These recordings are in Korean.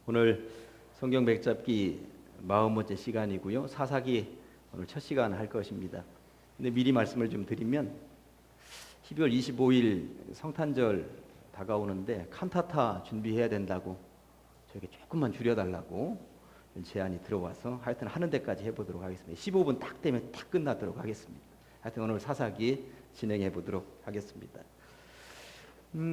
오늘 성경 맥잡기 40번째 시간이고요. 사사기 오늘 첫 시간 할 것입니다. 근데 미리 말씀을 좀 드리면 12월 25일 성탄절 다가오는데 칸타타 준비해야 된다고 저에게 조금만 줄여달라고 제안이 들어와서 하여튼 하는 데까지 해보도록 하겠습니다. 15분 딱 되면 딱 끝나도록 하겠습니다. 하여튼 오늘 사사기 진행해 보도록 하겠습니다.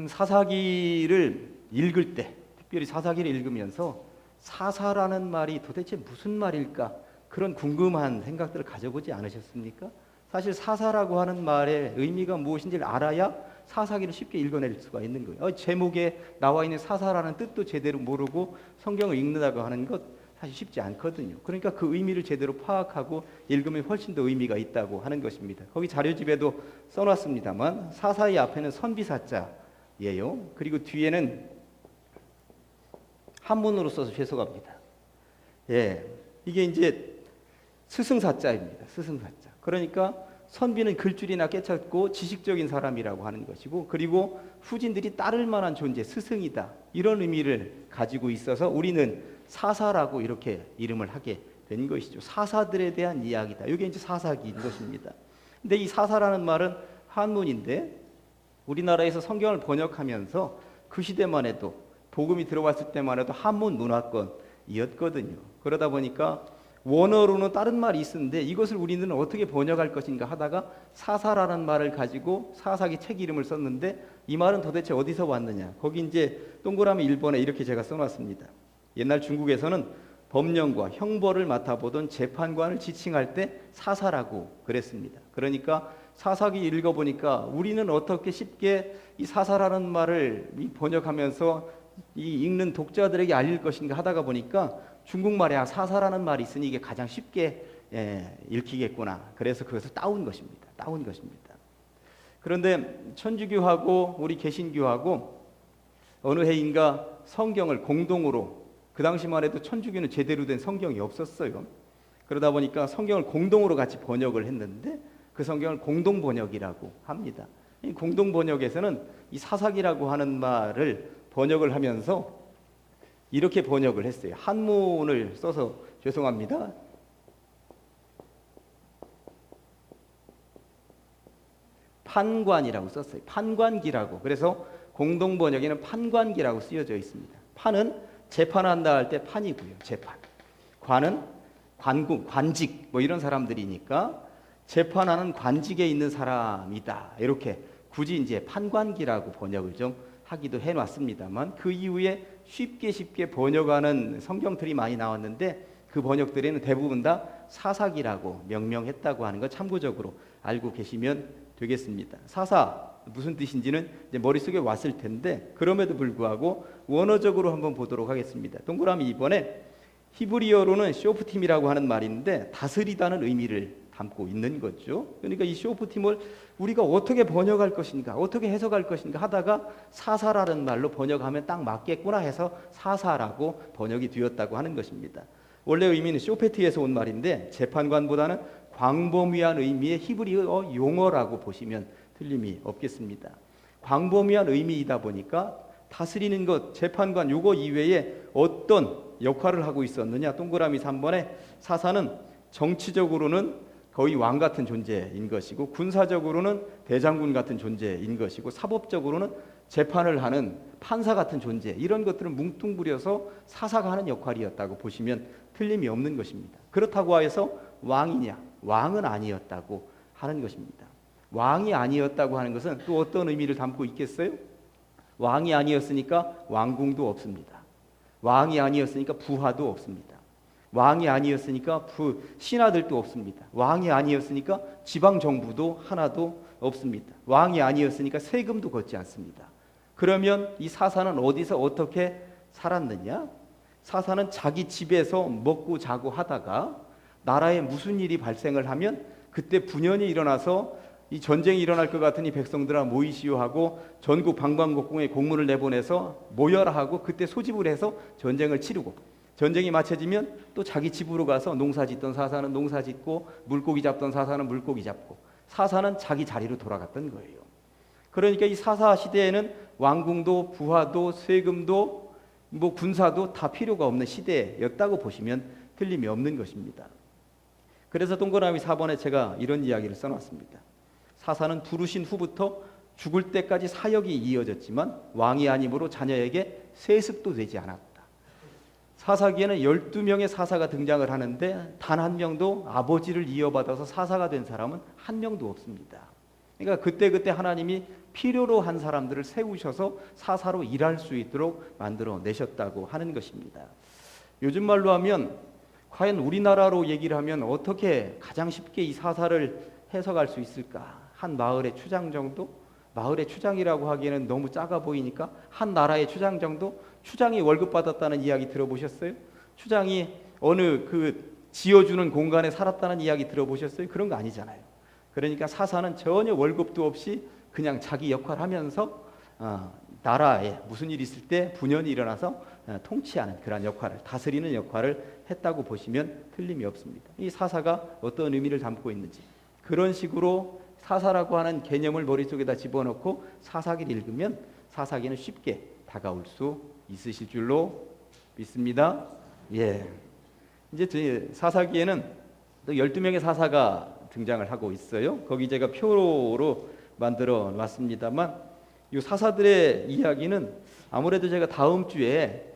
사사기를 읽을 때 특별히 사사기를 읽으면서 사사라는 말이 도대체 무슨 말일까 그런 궁금한 생각들을 가져보지 않으셨습니까? 사실 사사라고 하는 말의 의미가 무엇인지를 알아야 사사기를 쉽게 읽어낼 수가 있는 거예요. 제목에 나와 있는 사사라는 뜻도 제대로 모르고 성경을 읽는다고 하는 것 사실 쉽지 않거든요. 그러니까 그 의미를 제대로 파악하고 읽으면 훨씬 더 의미가 있다고 하는 것입니다. 거기 자료집에도 써놨습니다만 사사의 앞에는 선비사자예요. 그리고 뒤에는 한문으로 써서 죄송합니다. 이게 이제 스승사자입니다. 스승사자. 그러니까 선비는 글줄이나 깨쳤고 지식적인 사람이라고 하는 것이고, 그리고 후진들이 따를 만한 존재, 스승이다. 이런 의미를 가지고 있어서 우리는 사사라고 이렇게 이름을 하게 된 것이죠. 사사들에 대한 이야기다. 이게 이제 사사기인 것입니다. 근데 이 사사라는 말은 한문인데 우리나라에서 성경을 번역하면서 그 시대만 해도 복음이 들어왔을 때만 해도 한문 문화권이었거든요. 그러다 보니까 원어로는 다른 말이 있었는데 이것을 우리는 어떻게 번역할 것인가 하다가 사사라는 말을 가지고 사사기 책 이름을 썼는데 이 말은 도대체 어디서 왔느냐. 거기 이제 동그라미 1번에 이렇게 제가 써놨습니다. 옛날 중국에서는 법령과 형벌을 맡아보던 재판관을 지칭할 때 사사라고 그랬습니다. 그러니까 사사기 읽어보니까 우리는 어떻게 쉽게 이 사사라는 말을 번역하면서 이 읽는 독자들에게 알릴 것인가 하다가 보니까 중국말에 사사라는 말이 있으니 이게 가장 쉽게 읽히겠구나. 그래서 그것을 따온 것입니다. 따온 것입니다. 그런데 천주교하고 우리 개신교하고 어느 해인가 성경을 공동으로, 그 당시만 해도 천주교는 제대로 된 성경이 없었어요. 그러다 보니까 성경을 공동으로 같이 번역을 했는데 그 성경을 공동 번역이라고 합니다. 이 공동 번역에서는 이 사사기라고 하는 말을 번역을 하면서 이렇게 번역을 했어요. 한문을 써서 죄송합니다. 판관이라고 썼어요. 판관기라고. 그래서 공동 번역에는 판관기라고 쓰여져 있습니다. 판은 재판한다 할 때 판이고요. 재판. 관은 관궁, 관직 뭐 이런 사람들이니까 재판하는 관직에 있는 사람이다. 이렇게 굳이 이제 판관기라고 번역을 좀 하기도 해놨습니다만 그 이후에 쉽게 번역하는 성경들이 많이 나왔는데 그 번역들에는 대부분 다 사사기라고 명명했다고 하는 거 참고적으로 알고 계시면 되겠습니다. 사사 무슨 뜻인지는 이제 머릿속에 왔을 텐데 그럼에도 불구하고 원어적으로 한번 보도록 하겠습니다. 동그라미 2번에 히브리어로는 쇼프팀이라고 하는 말인데 다스리다는 의미를 담고 있는 거죠. 그러니까 이 쇼프팀을 우리가 어떻게 번역할 것인가, 어떻게 해석할 것인가 하다가 사사라는 말로 번역하면 딱 맞겠구나 해서 사사라고 번역이 되었다고 하는 것입니다. 원래 의미는 쇼페트에서 온 말인데 재판관보다는 광범위한 의미의 히브리어 용어라고 보시면 틀림이 없겠습니다. 광범위한 의미이다 보니까 다스리는 것, 재판관 요거 이외에 어떤 역할을 하고 있었느냐. 동그라미 3번에 사사는 정치적으로는 거의 왕 같은 존재인 것이고 군사적으로는 대장군 같은 존재인 것이고 사법적으로는 재판을 하는 판사 같은 존재, 이런 것들을 뭉뚱그려서 사사가 하는 역할이었다고 보시면 틀림이 없는 것입니다. 그렇다고 해서 왕이냐? 왕은 아니었다고 하는 것입니다. 왕이 아니었다고 하는 것은 또 어떤 의미를 담고 있겠어요? 왕이 아니었으니까 왕궁도 없습니다. 왕이 아니었으니까 부하도 없습니다. 왕이 아니었으니까 신하들도 없습니다. 왕이 아니었으니까 지방정부도 하나도 없습니다. 왕이 아니었으니까 세금도 걷지 않습니다. 그러면 이 사사는 어디서 어떻게 살았느냐? 사사는 자기 집에서 먹고 자고 하다가 나라에 무슨 일이 발생을 하면 그때 분연이 일어나서 이 전쟁이 일어날 것 같으니 백성들아 모이시오 하고 전국 방방곡곡에 공문을 내보내서 모여라 하고 그때 소집을 해서 전쟁을 치르고 전쟁이 마쳐지면 또 자기 집으로 가서 농사 짓던 사사는 농사 짓고 물고기 잡던 사사는 물고기 잡고 사사는 자기 자리로 돌아갔던 거예요. 그러니까 이 사사 시대에는 왕궁도 부하도 세금도 뭐 군사도 다 필요가 없는 시대였다고 보시면 틀림이 없는 것입니다. 그래서 동그라미 4번에 제가 이런 이야기를 써놨습니다. 사사는 부르신 후부터 죽을 때까지 사역이 이어졌지만 왕이 아님으로 자녀에게 세습도 되지 않았다. 사사기에는 12명의 사사가 등장을 하는데 단 한 명도 아버지를 이어받아서 사사가 된 사람은 한 명도 없습니다. 그러니까 그때그때 하나님이 필요로 한 사람들을 세우셔서 사사로 일할 수 있도록 만들어내셨다고 하는 것입니다. 요즘 말로 하면 과연 우리나라로 얘기를 하면 어떻게 가장 쉽게 이 사사를 해석할 수 있을까? 한 마을의 추장 정도? 마을의 추장이라고 하기에는 너무 작아 보이니까 한 나라의 추장 정도? 추장이 월급 받았다는 이야기 들어보셨어요? 추장이 어느 그 지어주는 공간에 살았다는 이야기 들어보셨어요? 그런 거 아니잖아요. 그러니까 사사는 전혀 월급도 없이 그냥 자기 역할을 하면서 나라에 무슨 일이 있을 때 분연이 일어나서 통치하는 그런 역할을, 다스리는 역할을 했다고 보시면 틀림이 없습니다. 이 사사가 어떤 의미를 담고 있는지 그런 식으로 사사라고 하는 개념을 머릿속에다 집어넣고 사사기를 읽으면 사사기는 쉽게 다가올 수 있으실 줄로 믿습니다. 예. 이제 사사기에는 또 12명의 사사가 등장을 하고 있어요. 거기 제가 표로 만들어 놨습니다만 이 사사들의 이야기는 아무래도 제가 다음 주에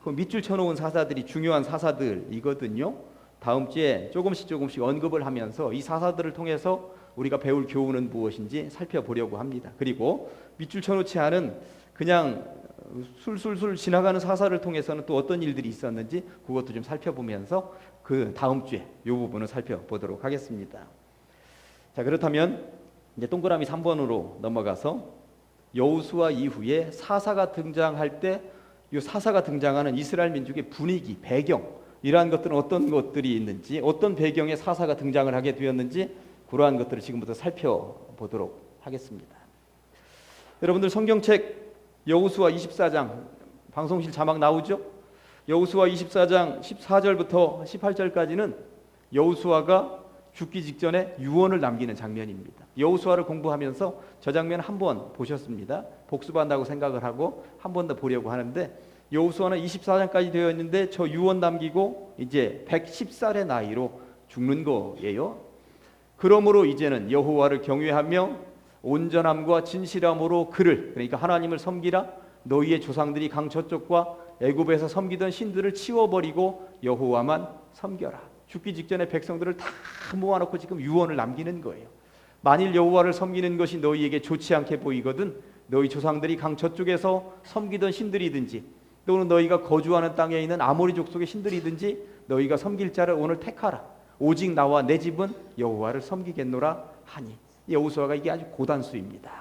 그 밑줄 쳐놓은 사사들이 중요한 사사들이거든요. 다음 주에 조금씩 언급을 하면서 이 사사들을 통해서 우리가 배울 교훈은 무엇인지 살펴보려고 합니다. 그리고 밑줄 쳐놓지 않은 그냥 술술술 지나가는 사사를 통해서는 또 어떤 일들이 있었는지 그것도 좀 살펴보면서 그 다음 주에 이 부분을 살펴보도록 하겠습니다. 자, 그렇다면 이제 동그라미 3번으로 넘어가서 여호수아 이후에 사사가 등장할 때 이 사사가 등장하는 이스라엘 민족의 분위기, 배경 이러한 것들은 어떤 것들이 있는지, 어떤 배경에 사사가 등장을 하게 되었는지 그러한 것들을 지금부터 살펴보도록 하겠습니다. 여러분들 성경책 여호수아 24장 방송실 자막 나오죠? 여호수아 24장 14절부터 18절까지는 여호수아가 죽기 직전에 유언을 남기는 장면입니다. 여호수아를 공부하면서 저 장면 한번 보셨습니다. 복습한다고 생각을 하고 한 번 더 보려고 하는데 여호수아는 24장까지 되어 있는데 저 유언 남기고 이제 110살의 나이로 죽는 거예요. 그러므로 이제는 여호와를 경외하며 온전함과 진실함으로 그를, 그러니까 하나님을 섬기라. 너희의 조상들이 강 저쪽과 애굽에서 섬기던 신들을 치워버리고 여호와만 섬겨라. 죽기 직전에 백성들을 다 모아놓고 지금 유언을 남기는 거예요. 만일 여호와를 섬기는 것이 너희에게 좋지 않게 보이거든 너희 조상들이 강 저쪽에서 섬기던 신들이든지 또는 너희가 거주하는 땅에 있는 아모리 족속의 신들이든지 너희가 섬길 자를 오늘 택하라. 오직 나와 내 집은 여호와를 섬기겠노라 하니. 여호수아가 이게 아주 고단수입니다.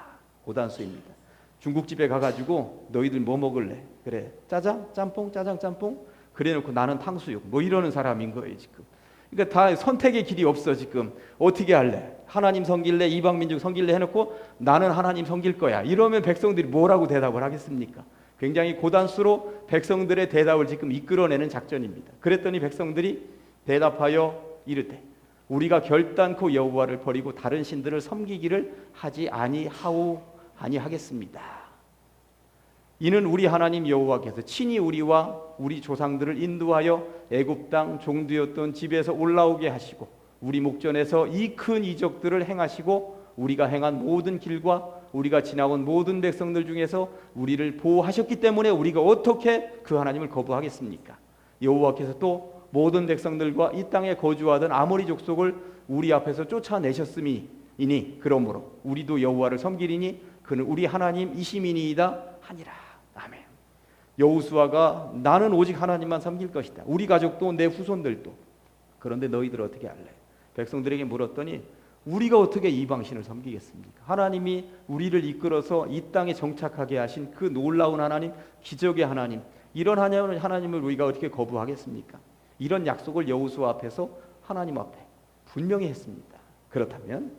고단수입니다. 중국집에 가가지고 너희들 뭐 먹을래? 그래, 짜장? 짬뽕? 짜장 짬뽕? 그래놓고 나는 탕수육 뭐 이러는 사람인 거예요 지금. 그러니까 다 선택의 길이 없어 지금. 어떻게 할래? 하나님 섬길래? 이방 민족 섬길래? 해놓고 나는 하나님 섬길 거야. 이러면 백성들이 뭐라고 대답을 하겠습니까? 굉장히 고단수로 백성들의 대답을 지금 이끌어내는 작전입니다. 그랬더니 백성들이 대답하여 이르되 우리가 결단코 여호와를 버리고 다른 신들을 섬기기를 하지 아니하겠습니다. 이는 우리 하나님 여호와께서 친히 우리와 우리 조상들을 인도하여 애굽 땅 종되었던 집에서 올라오게 하시고 우리 목전에서 이 큰 이적들을 행하시고 우리가 행한 모든 길과 우리가 지나온 모든 백성들 중에서 우리를 보호하셨기 때문에 우리가 어떻게 그 하나님을 거부하겠습니까? 여호와께서 또 모든 백성들과 이 땅에 거주하던 아모리 족속을 우리 앞에서 쫓아내셨음이니 그러므로 우리도 여호와를 섬기리니 그는 우리 하나님이시미니이다 하니라. 아멘. 여호수아가 나는 오직 하나님만 섬길 것이다. 우리 가족도 내 후손들도. 그런데 너희들 어떻게 할래? 백성들에게 물었더니 우리가 어떻게 이방신을 섬기겠습니까? 하나님이 우리를 이끌어서 이 땅에 정착하게 하신 그 놀라운 하나님, 기적의 하나님, 이런 하나님을 우리가 어떻게 거부하겠습니까? 이런 약속을 여호수아 앞에서 하나님 앞에 분명히 했습니다. 그렇다면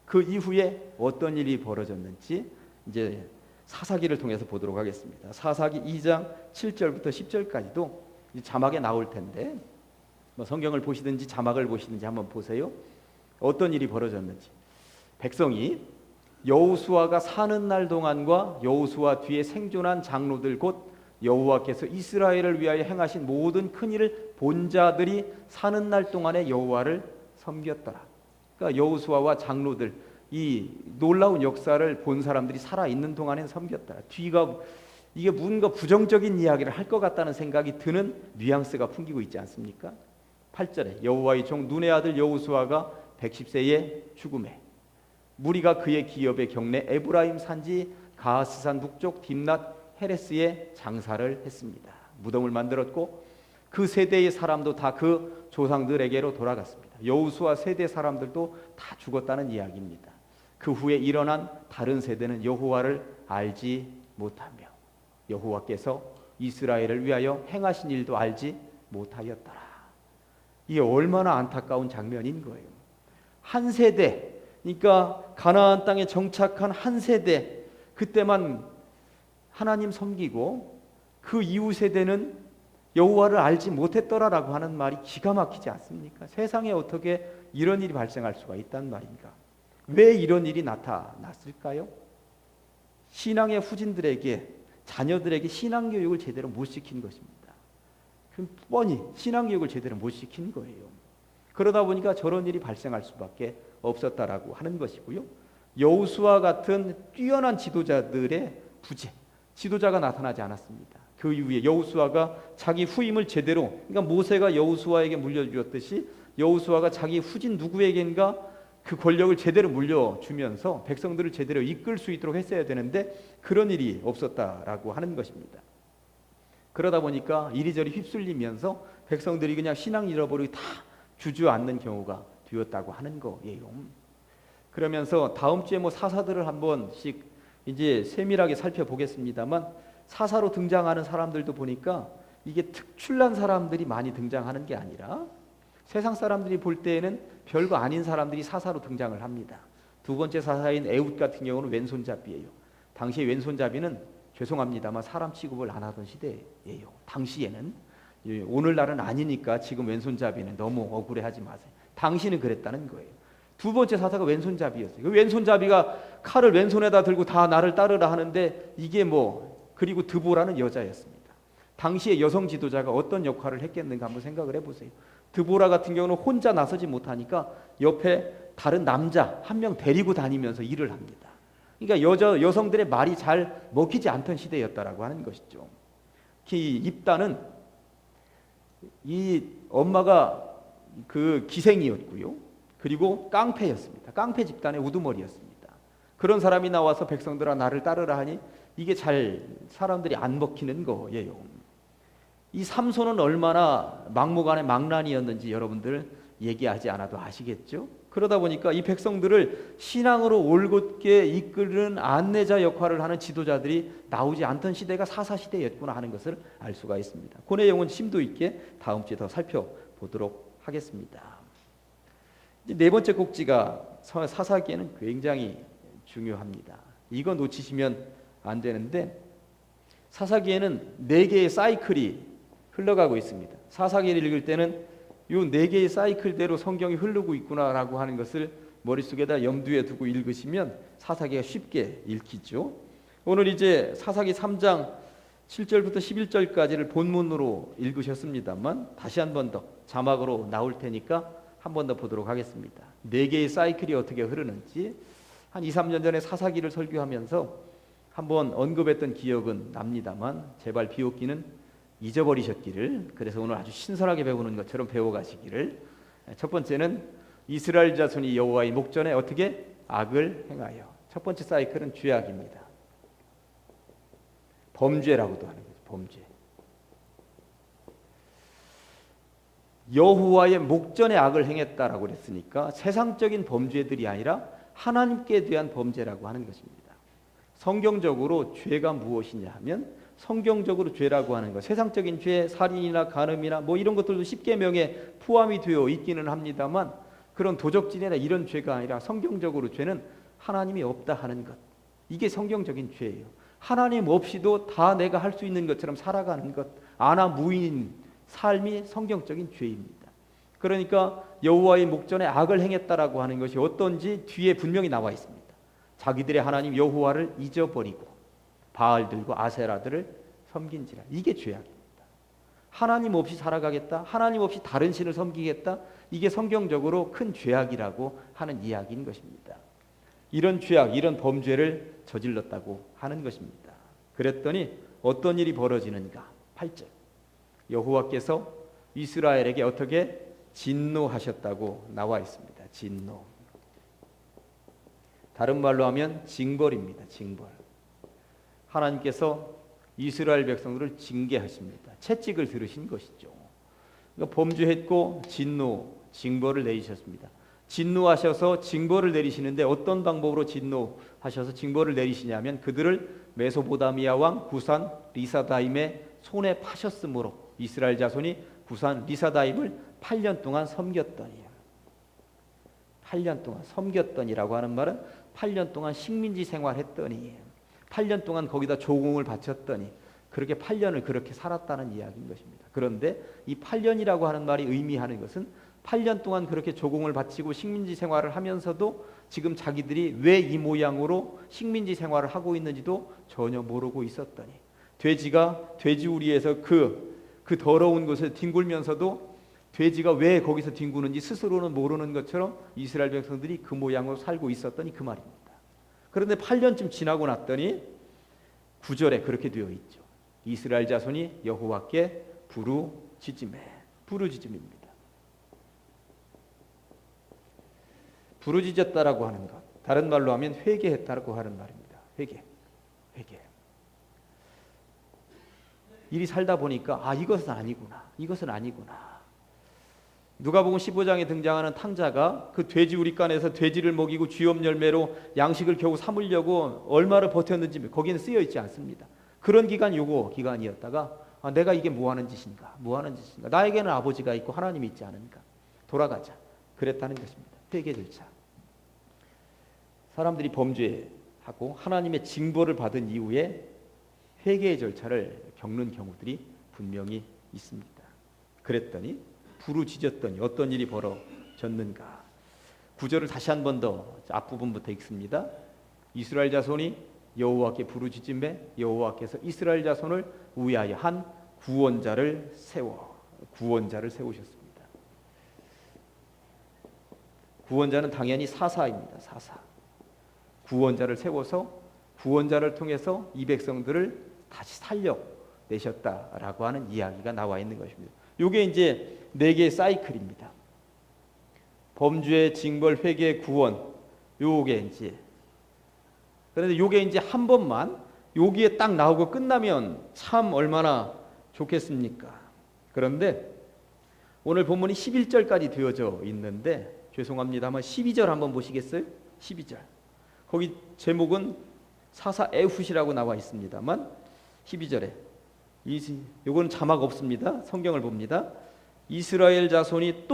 그 이후에 어떤 일이 벌어졌는지 이제 사사기를 통해서 보도록 하겠습니다. 사사기 2장 7절부터 10절까지도 자막에 나올 텐데 뭐 성경을 보시든지 자막을 보시든지 한번 보세요. 어떤 일이 벌어졌는지. 백성이 여호수아가 사는 날 동안과 여호수아 뒤에 생존한 장로들 곧 여호와께서 이스라엘을 위하여 행하신 모든 큰 일을 본 자들이 사는 날 동안에 여호와를 섬겼더라. 그러니까 여호수아와 장로들, 이 놀라운 역사를 본 사람들이 살아있는 동안엔 섬겼더라. 뒤가 이게 뭔가 부정적인 이야기를 할 것 같다는 생각이 드는 뉘앙스가 풍기고 있지 않습니까? 8절에 여호와의 종 눈의 아들 여호수아가 110세에 죽음에 무리가 그의 기업의 경내 에브라임 산지 가스산 북쪽 딥낫 헤레스에 장사를 했습니다. 무덤을 만들었고 그 세대의 사람도 다 그 조상들에게로 돌아갔습니다. 여호수아 세대 사람들도 다 죽었다는 이야기입니다. 그 후에 일어난 다른 세대는 여호와를 알지 못하며 여호와께서 이스라엘을 위하여 행하신 일도 알지 못하였더라. 이게 얼마나 안타까운 장면인 거예요. 한 세대, 그러니까 가나안 땅에 정착한 한 세대, 그때만 하나님 섬기고 그 이후 세대는 여호와를 알지 못했더라라고 하는 말이 기가 막히지 않습니까? 세상에 어떻게 이런 일이 발생할 수가 있단 말인가? 왜 이런 일이 나타났을까요? 신앙의 후진들에게, 자녀들에게 신앙교육을 제대로 못 시킨 것입니다. 뻔히 신앙교육을 제대로 못 시킨 거예요. 그러다 보니까 저런 일이 발생할 수밖에 없었다라고 하는 것이고요. 여호수아 같은 뛰어난 지도자들의 부재, 지도자가 나타나지 않았습니다. 그 이후에 여호수아가 자기 후임을 제대로, 그러니까 모세가 여호수아에게 물려주었듯이 여호수아가 자기 후진 누구에겐가 그 권력을 제대로 물려주면서 백성들을 제대로 이끌 수 있도록 했어야 되는데 그런 일이 없었다라고 하는 것입니다. 그러다 보니까 이리저리 휩쓸리면서 백성들이 그냥 신앙 잃어버리고 다 주저앉는 경우가 되었다고 하는 거예요. 그러면서 다음 주에 사사들을 한 번씩 이제 세밀하게 살펴보겠습니다만, 사사로 등장하는 사람들도 보니까 이게 특출난 사람들이 많이 등장하는 게 아니라 세상 사람들이 볼 때에는 별거 아닌 사람들이 사사로 등장을 합니다. 두 번째 사사인 에훗 같은 경우는 왼손잡이예요. 당시에 왼손잡이는 죄송합니다만 사람 취급을 안 하던 시대예요. 당시에는. 오늘날은 아니니까 지금 왼손잡이는 너무 억울해하지 마세요. 당시는 그랬다는 거예요. 두 번째 사사가 왼손잡이였어요. 그 왼손잡이가 칼을 왼손에다 들고 다 나를 따르라 하는데 이게 그리고 드보라는 여자였습니다. 당시에 여성 지도자가 어떤 역할을 했겠는가 한번 생각을 해보세요. 드보라 같은 경우는 혼자 나서지 못하니까 옆에 다른 남자 한 명 데리고 다니면서 일을 합니다. 그러니까 여성들의 말이 잘 먹히지 않던 시대였다라고 하는 것이죠. 이 입다는 이 엄마가 그 기생이었고요. 그리고 깡패였습니다. 깡패 집단의 우두머리였습니다. 그런 사람이 나와서 백성들아 나를 따르라 하니 이게 잘 사람들이 안 먹히는 거예요. 이 삼손은 얼마나 막무가내 망난이었는지 여러분들 얘기하지 않아도 아시겠죠? 그러다 보니까 이 백성들을 신앙으로 올곧게 이끄는 안내자 역할을 하는 지도자들이 나오지 않던 시대가 사사시대였구나 하는 것을 알 수가 있습니다. 그 내용은 심도 있게 다음 주에 더 살펴보도록 하겠습니다. 네 번째 꼭지가 사사기에는 굉장히 중요합니다. 이거 놓치시면 안 되는데, 사사기에는 4개의 사이클이 흘러가고 있습니다. 사사기를 읽을 때는 이 4개의 사이클대로 성경이 흐르고 있구나라고 하는 것을 머릿속에다 염두에 두고 읽으시면 사사기가 쉽게 읽히죠. 오늘 이제 사사기 3장 7절부터 11절까지를 본문으로 읽으셨습니다만 다시 한 번 더 자막으로 나올 테니까 한 번 더 보도록 하겠습니다. 4개의 사이클이 어떻게 흐르는지 한 2, 3년 전에 사사기를 설교하면서 한번 언급했던 기억은 납니다만 제발 비옥기는 잊어버리셨기를, 그래서 오늘 아주 신선하게 배우는 것처럼 배워가시기를. 첫 번째는 이스라엘 자손이 여호와의 목전에 어떻게 악을 행하여. 첫 번째 사이클은 죄악입니다. 범죄라고도 하는 거죠. 범죄. 여호와의 목전에 악을 행했다라고 그랬으니까 세상적인 범죄들이 아니라 하나님께 대한 범죄라고 하는 것입니다. 성경적으로 죄가 무엇이냐 하면, 성경적으로 죄라고 하는 것, 세상적인 죄, 살인이나 간음이나 이런 것들도 십계명에 포함이 되어 있기는 합니다만, 그런 도적질이나 이런 죄가 아니라 성경적으로 죄는 하나님이 없다 하는 것, 이게 성경적인 죄예요. 하나님 없이도 다 내가 할 수 있는 것처럼 살아가는 것, 아나무인인 삶이 성경적인 죄입니다. 그러니까 여호와의 목전에 악을 행했다라고 하는 것이 어떤지 뒤에 분명히 나와 있습니다. 자기들의 하나님 여호와를 잊어버리고 바알들과 아세라들을 섬긴지라. 이게 죄악입니다. 하나님 없이 살아가겠다, 하나님 없이 다른 신을 섬기겠다, 이게 성경적으로 큰 죄악이라고 하는 이야기인 것입니다. 이런 죄악, 이런 범죄를 저질렀다고 하는 것입니다. 그랬더니 어떤 일이 벌어지는가? 8절. 여호와께서 이스라엘에게 어떻게 진노하셨다고 나와 있습니다. 진노. 다른 말로 하면 징벌입니다. 징벌. 하나님께서 이스라엘 백성들을 징계하십니다. 채찍을 들으신 것이죠. 그러니까 범죄했고 진노, 징벌을 내리셨습니다. 진노하셔서 징벌을 내리시는데 어떤 방법으로 진노하셔서 징벌을 내리시냐면 그들을 메소포타미아 왕 구산 리사다임의 손에 파셨으므로 이스라엘 자손이 구산 리사다임을 8년 동안 섬겼더니, 8년 동안 섬겼더니라고 하는 말은 8년 동안 식민지 생활했더니, 8년 동안 거기다 조공을 바쳤더니 그렇게 8년을 그렇게 살았다는 이야기인 것입니다. 그런데 이 8년이라고 하는 말이 의미하는 것은 8년 동안 그렇게 조공을 바치고 식민지 생활을 하면서도 지금 자기들이 왜 이 모양으로 식민지 생활을 하고 있는지도 전혀 모르고 있었더니, 돼지가 돼지우리에서 그 더러운 곳에 뒹굴면서도 돼지가 왜 거기서 뒹구는지 스스로는 모르는 것처럼 이스라엘 백성들이 그 모양으로 살고 있었더니 그 말입니다. 그런데 8년쯤 지나고 났더니 9절에 그렇게 되어 있죠. 이스라엘 자손이 여호와께 부르짖음입니다. 부르짖었다라고 하는 것, 다른 말로 하면 회개했다라고 하는 말입니다. 회개. 일이 살다 보니까 이것은 아니구나. 누가복음 15장에 등장하는 탕자가 그 돼지 우리간에서 돼지를 먹이고 쥐염 열매로 양식을 겨우 삼으려고 얼마를 버텼는지 거기는 쓰여 있지 않습니다. 그런 기간이었다가 내가 이게 뭐 하는 짓인가? 나에게는 아버지가 있고 하나님이 있지 않은가? 돌아가자. 그랬다는 것입니다. 회개 절차. 사람들이 범죄하고 하나님의 징벌을 받은 이후에 회개의 절차를 겪는 경우들이 분명히 있습니다. 그랬더니 부르짖었더니 어떤 일이 벌어졌는가? 9절을 다시 한 번 더 앞부분부터 읽습니다. 이스라엘 자손이 여호와께 부르짖음에 여호와께서 이스라엘 자손을 위하여 한 구원자를 세우셨습니다. 구원자는 당연히 사사입니다. 사사. 구원자를 세워서 구원자를 통해서 이 백성들을 다시 살려내셨다라고 하는 이야기가 나와 있는 것입니다. 이게 이제 4개의 사이클입니다. 범죄, 징벌, 회개, 구원. 요게 이제, 그런데 요게 이제 한 번만 여기에 딱 나오고 끝나면 참 얼마나 좋겠습니까? 그런데 오늘 본문이 11절까지 되어져 있는데, 죄송합니다만 12절 한번 보시겠어요? 12절. 거기 제목은 사사 에훗이라고 나와 있습니다만 12절에 요건 자막 없습니다. 성경을 봅니다. 이스라엘 자손이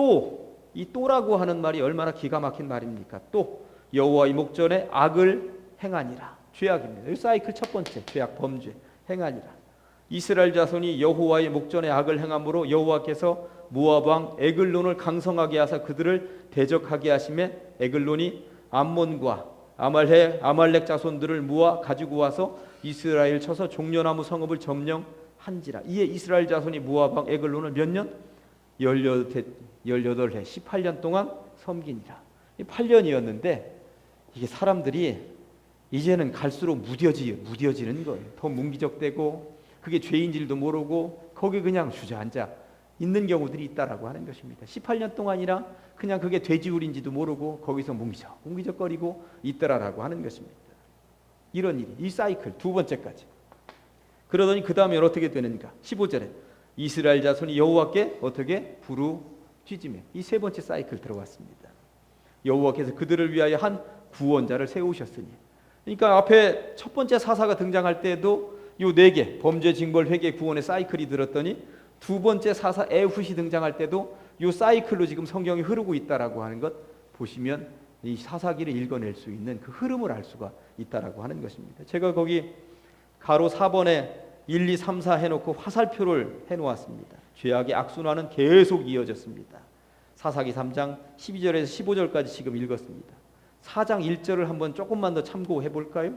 이 또라고 하는 말이 얼마나 기가 막힌 말입니까? 또 여호와의 목전에 악을 행하니라. 죄악입니다. 이 사이클 첫 번째 죄악, 범죄, 행하니라. 이스라엘 자손이 여호와의 목전에 악을 행함으로 여호와께서 모압 왕 에글론을 강성하게 하사 그들을 대적하게 하심에 에글론이 암몬과 아말렉 자손들을 모아 가지고 와서 이스라엘 쳐서 종려나무 성읍을 점령한지라. 이에 이스라엘 자손이 모압 왕 에글론을 몇 년? 18해 18년 동안 섬기니라. 8년이었는데 이게 사람들이 이제는 갈수록 무뎌지는 거예요. 더 문기적되고 그게 죄인 줄도 모르고 거기 그냥 주저앉아 있는 경우들이 있다라고 하는 것입니다. 18년 동안이라 그냥 그게 돼지우리인지도 모르고 거기서 문기적거리고 있더라라고 하는 것입니다. 이런 일이, 이 사이클 두 번째까지. 그러더니 그 다음에 어떻게 되는가? 15절에 이스라엘 자손이 여호와께 어떻게 부르짖으며, 이 세 번째 사이클 들어왔습니다. 여호와께서 그들을 위하여 한 구원자를 세우셨으니. 그러니까 앞에 첫 번째 사사가 등장할 때도 요 4개 범죄, 징벌, 회개, 구원의 사이클이 들었더니 두 번째 사사 에훗이 등장할 때도 요 사이클로 지금 성경이 흐르고 있다라고 하는 것 보시면 이 사사기를 읽어낼 수 있는 그 흐름을 알 수가 있다라고 하는 것입니다. 제가 거기 가로 4번에 1, 2, 3, 4 해놓고 화살표를 해놓았습니다. 죄악의 악순환은 계속 이어졌습니다. 사사기 3장 12절에서 15절까지 지금 읽었습니다. 4장 1절을 한번 조금만 더 참고해 볼까요?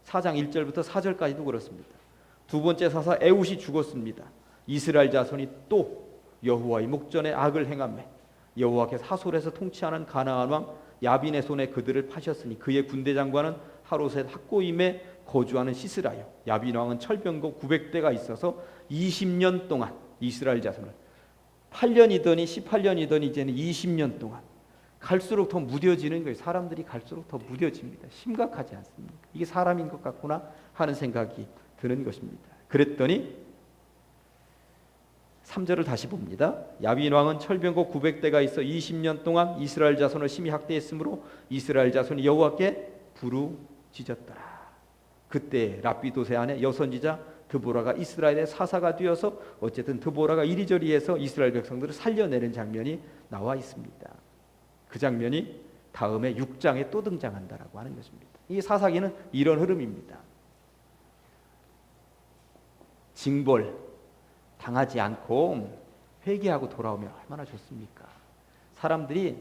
4장 1절부터 4절까지도 그렇습니다. 두 번째 사사 에훗이 죽었습니다. 이스라엘 자손이 또 여호와의 목전에 악을 행하매 여호와께서 하솔에서 통치하는 가나안 왕 야빈의 손에 그들을 파셨으니 그의 군대 장관은 하롯의 학고임에 거주하는 시스라요. 야빈 왕은 철병거 900대가 있어서 20년 동안 이스라엘 자손을 8년이더니 18년이더니 이제는 20년 동안 갈수록 더 무뎌지는 거예요. 사람들이 갈수록 더 무뎌집니다. 심각하지 않습니까? 이게 사람인 것 같구나 하는 생각이 드는 것입니다. 그랬더니 3절을 다시 봅니다. 야빈 왕은 철병거 900대가 있어 20년 동안 이스라엘 자손을 심히 학대했으므로 이스라엘 자손이 여호와께 부르짖었더라. 그때 랍비도세 아내 여선지자 드보라가 이스라엘의 사사가 되어서 어쨌든 드보라가 이리저리 해서 이스라엘 백성들을 살려내는 장면이 나와 있습니다. 그 장면이 다음에 6장에 또 등장한다라고 하는 것입니다. 이 사사기는 이런 흐름입니다. 징벌 당하지 않고 회개하고 돌아오면 얼마나 좋습니까? 사람들이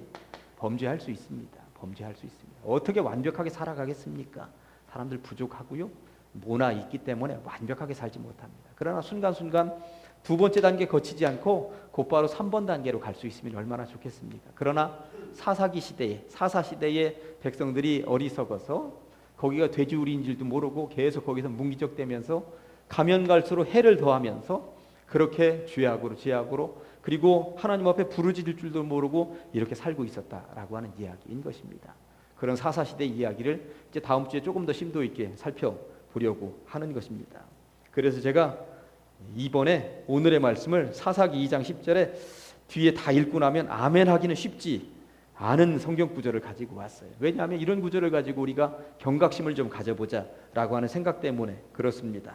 범죄할 수 있습니다. 범죄할 수 있습니다. 어떻게 완벽하게 살아가겠습니까? 사람들 부족하고요. 모나 있기 때문에 완벽하게 살지 못합니다. 그러나 순간순간 두 번째 단계 거치지 않고 곧바로 3번 단계로 갈 수 있으면 얼마나 좋겠습니까? 그러나 사사기 시대에 사사 시대의 백성들이 어리석어서 거기가 돼지우리인 줄도 모르고 계속 거기서 문기적되면서 가면 갈수록 해를 더하면서 그렇게 죄악으로 그리고 하나님 앞에 부르짖을 줄도 모르고 이렇게 살고 있었다라고 하는 이야기인 것입니다. 그런 사사 시대 이야기를 이제 다음 주에 조금 더 심도 있게 살펴보려고 하는 것입니다. 그래서 제가 이번에 오늘의 말씀을 사사기 2장 10절에 뒤에 다 읽고 나면 아멘 하기는 쉽지 않은 성경 구절을 가지고 왔어요. 왜냐하면 이런 구절을 가지고 우리가 경각심을 좀 가져보자라고 하는 생각 때문에 그렇습니다.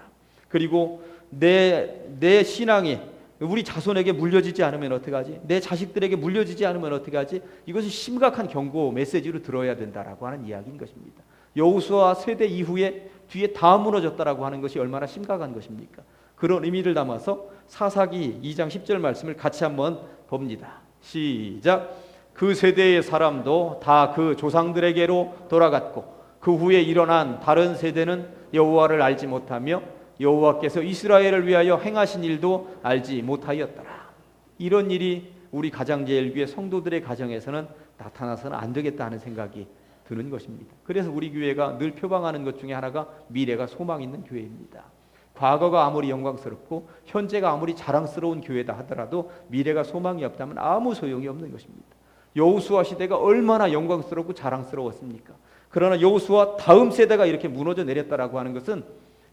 그리고 내 신앙이 우리 자손에게 물려지지 않으면 어떡하지? 내 자식들에게 물려지지 않으면 어떡하지? 이것이 심각한 경고 메시지로 들어야 된다라고 하는 이야기인 것입니다. 여호수아 세대 이후에 뒤에 다 무너졌다라고 하는 것이 얼마나 심각한 것입니까? 그런 의미를 담아서 사사기 2장 10절 말씀을 같이 한번 봅니다. 시작. 그 세대의 사람도 다 그 조상들에게로 돌아갔고 그 후에 일어난 다른 세대는 여호와를 알지 못하며 여호와께서 이스라엘을 위하여 행하신 일도 알지 못하였더라. 이런 일이 우리 가장제일교회 성도들의 가정에서는 나타나서는 안 되겠다 하는 생각이 드는 것입니다. 그래서 우리 교회가 늘 표방하는 것 중에 하나가 미래가 소망 있는 교회입니다. 과거가 아무리 영광스럽고 현재가 아무리 자랑스러운 교회다 하더라도 미래가 소망이 없다면 아무 소용이 없는 것입니다. 여호수아 시대가 얼마나 영광스럽고 자랑스러웠습니까? 그러나 여호수아 다음 세대가 이렇게 무너져 내렸다라고 하는 것은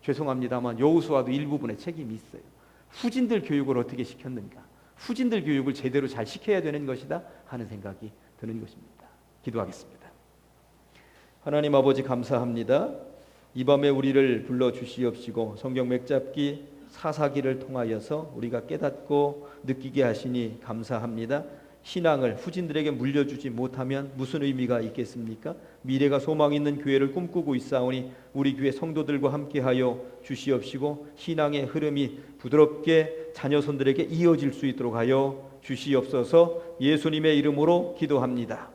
죄송합니다만 여호수아도 일부분의 책임이 있어요. 후진들 교육을 어떻게 시켰는가? 후진들 교육을 제대로 잘 시켜야 되는 것이다 하는 생각이 드는 것입니다. 기도하겠습니다. 하나님 아버지 감사합니다. 이 밤에 우리를 불러주시옵시고 성경 맥잡기 사사기를 통하여서 우리가 깨닫고 느끼게 하시니 감사합니다. 신앙을 후진들에게 물려주지 못하면 무슨 의미가 있겠습니까? 미래가 소망 있는 교회를 꿈꾸고 있사오니 우리 교회 성도들과 함께하여 주시옵시고 신앙의 흐름이 부드럽게 자녀손들에게 이어질 수 있도록 하여 주시옵소서. 예수님의 이름으로 기도합니다.